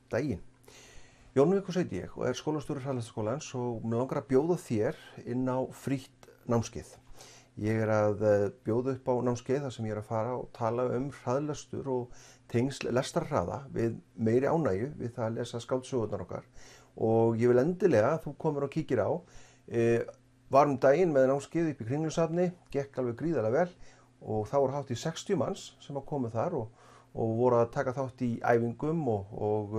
Daginn. Jón Vigfús heiti ég og skólastjóri Hraðlestaskólans og mig langar að bjóða þér inn á frítt námskeið. Ég að bjóða upp á námskeið þar sem ég að fara og tala hraðlestur og tengsl lestarhraða við meiri ánægju við það að lesa skáldsögurnar okkar. Og ég vil endilega að þú komir og kíkir á. Var daginn með námskeið upp í Kringlusafni, gekk alveg gríðarlega vel og þá voru hátt í 60 manns sem að komu þar og voru að taka þátt í æfingum og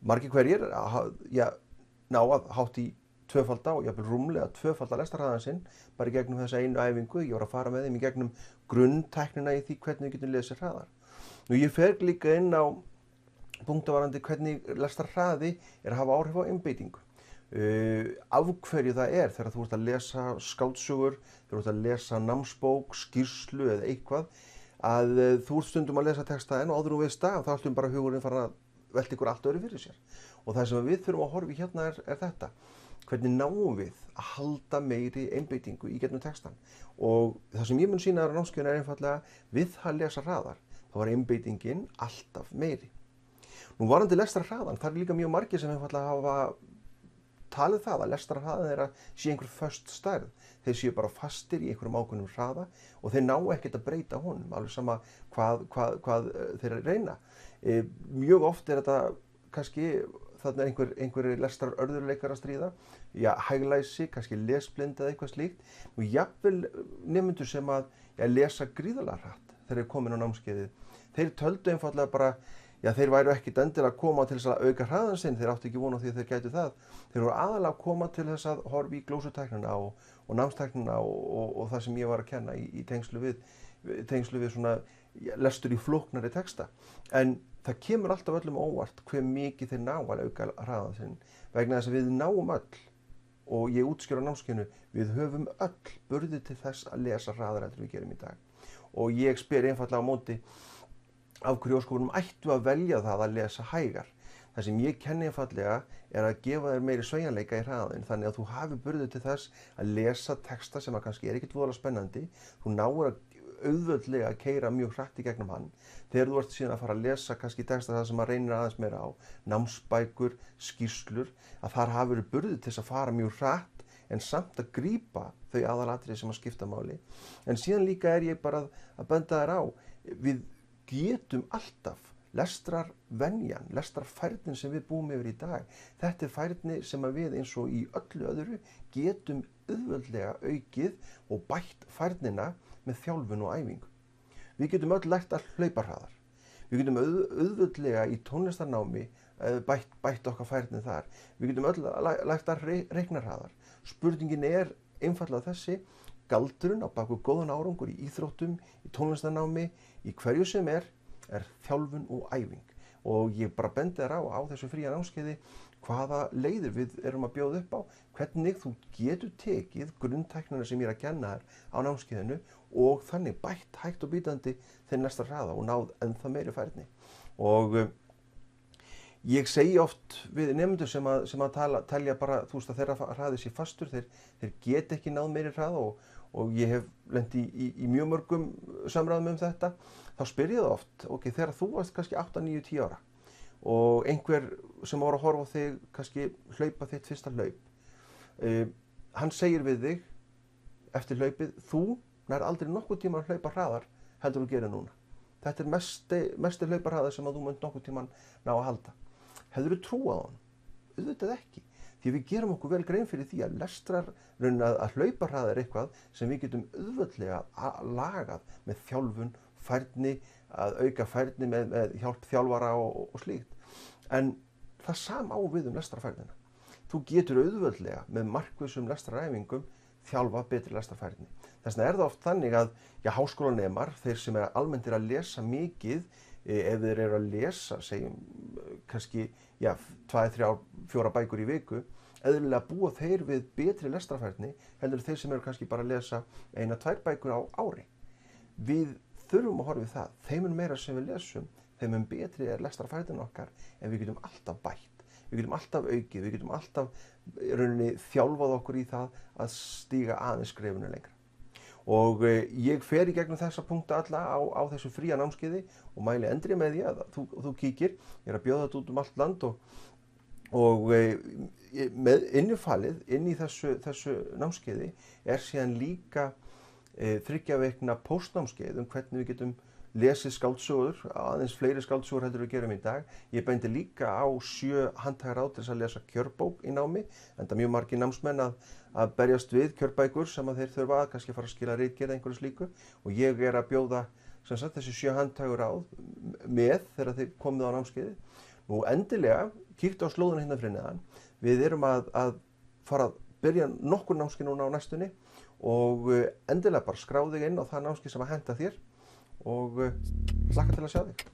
margir hverjir ná að hátt í tvöfalda og jafnvel rúmlega tvöfalda lestarhraðan sinn bara í gegnum þessa einu æfingu. Ég var að fara með þeim í gegnum grunntæknina í því hvernig við getum lesið hraðar. Nú ég fer líka inn á punktavarandi hvernig lestarhraði að hafa áhrif á einbeitingu. Af hverju það þegar þú ert að lesa skáldsögur, þegar þú ert að lesa námsbók, skýrslu eða eitthvað, að þú ert stundum að lesa textaðinn og áður þú veist það, þá ertum bara hugurinn farin að velta ykkur allt öðru fyrir sér. Og það sem við þurfum að horfa í hérna þetta. Hvernig náum við að halda meiri einbeitingu í gegnum textan? Og það sem ég mun sýna þér á námskeiðinu einfaldlega við að lesa hraðar, þá var einbeitingin alltaf meiri. Nú varðandi lestarhraðan, það líka mjög margir sem einfaldlega hafa talið það að lestarhraðan sé einhver föst stærð. Þeir séu bara fastir í einhverjum ákveðnum hraða og þeir ná ekkert að breyta honum, alveg sama hvað þeir reyna. Mjög oft þetta kannski, þarna einhverjir lestarörðurleikar að stríða, hæglæsi, kannski lesblind eða eitthvað slíkt. Og jafnvel nemendur sem að lesa gríðarlega hratt þegar þeir komin á námskeiðið, þeir töldu einfaldlega bara þeir væru ekkit endilega að koma til þess að auka hraðan sinn, þeir áttu ekki von á því að þeir gætu það. Þeir voru aðalega að koma til þess að horfa í glósutæknina og námstæknina og það sem ég var að kenna í tengslu við svona lestur í flóknari texta. En það kemur alltaf öllum óvart hve mikið þeir ná að auka hraðan sinn, vegna þess að við náum öll, og ég útskýra á námskeiðinu, við höfum öll burði til þess að lesa hraðar heldur en við gerum í dag. Og ég spyr einfaldlega á móti, af hverju ósköpunum ættu að velja það að lesa hægar. Það sem ég kenni einfaldlega að gefa þér meiri sveigjanleika í hraðin, þannig að þú hafi burði til þess að lesa texta sem kannski ekkert voðalega spennandi. Þú náir auðveldlega að keyra mjög hratt í gegnum hann. Þegar þú ert síðan að fara að lesa kannski texta það sem reynir aðeins meira á, námsbækur, skýrslur, að þar hafi verið burði til þess að fara mjög hratt en samt að grípa þau aðalatriði sem að skipta máli. En síðan líka ég bara að benda þér á, við getum alltaf lestrarvenjan, lestrarfærnin sem við búum yfir í dag. Þetta færni sem við eins og í öllu öðru getum auðveldlega aukið og bætt færnina með þjálfun og æfingu. Við getum öll lært að hlaupa hraðar. Við getum auðveldlega í tónlistarnámi bætt okkar færni þar. Við getum öll lært að reikna hraðar. Spurningin einfaldlega þessi, galdurinn á baku góðan árangur í íþróttum, í tónlistarnámi, í hverju sem þjálfun og æfing. Og ég bara bendi þér á þessu fría námskeiði hvaða leiðir við erum að bjóða upp á, hvernig þú getur tekið grunntæknina sem ég að kenna þér á námskeiðinu og þannig bætt hægt og bítandi þinn lestarhraða og náð ennþá meiri færni. Og ég segi oft við nemendur sem að telja bara, þú veist að þeirra hraði sé fastur, þeir get ekki náð meiri hraða og ég hef lent í mjög mörgum samræðum þetta, þá spyr ég það oft, þegar þú varst kannski 8, 9, 10 ára og einhver sem var að horfa á þig kannski hlaupa þitt fyrsta hlaup, hann segir við þig eftir hlaupið, þú nær aldrei nokkuð tíma að hlaupa hraðar heldur þú gerir núna. Þetta mesti hlauparhraði sem að þú munt nokkuð tíman ná að halda. Hefðirðu trúað á hann? Auðvitað ekki. Því við gerum okkur vel grein fyrir því að hlauparhraði eitthvað sem við getum auðveldlega lagað með þjálfun, færni, að auka færni með hjálp þjálfara og slíkt. En það sama á við lestrarfærnina. Þú getur auðveldlega með markvissum lestraræfingum þjálfa betri lestrarfærni. Þess vegna það oft þannig að háskólanemar, þeir sem almennt að lesa mikið, ef þeir eru að lesa, segjum kannski 2, 3, 4 bækur í viku, eðlilega búa þeir við betri lestrarfærni heldur þeir sem eru kannski bara að lesa 1, 2 bækur á ári. Við þurfum að horfa við það. Þeim meira sem við lesum, þeim betri lestrarfærnin okkar, en við getum alltaf bætt. Við getum alltaf aukið, við getum alltaf þjálfað okkur í það að stíga aðeins skrefinu lengra. Og ég fer í gegnum þessa punkta alla á þessu fría námskeiði og mæli endri með því að þú kíkir. Ég að bjóða þetta út allt land og með innifalið inn í þessu námskeiði síðan líka 3 vikna póstnámskeið hvernig við getum lesið skáldsögur, aðeins fleiri skáldsögur heldur við gerum í dag. Ég beindi líka á 7 handhægar ráð til þess að lesa kjörbók í námi, enda mjög margir námsmenn að berjast við kjörbækur sem að þeir þurfa að kannski fara að skila ritgerð einhverju slíku og ég að bjóða sem sagt þessi 7 handhægar ráð með þegar þið komið á námskeiði. Nú endilega, kíktu á slóðuna hérna fyrir neðan. Við erum að fara að byrja nokkur námskeið núna á næstunni og endilega bara skráðu þig inn á það námskeið sem að henta þér og hlakka til að sjá þig.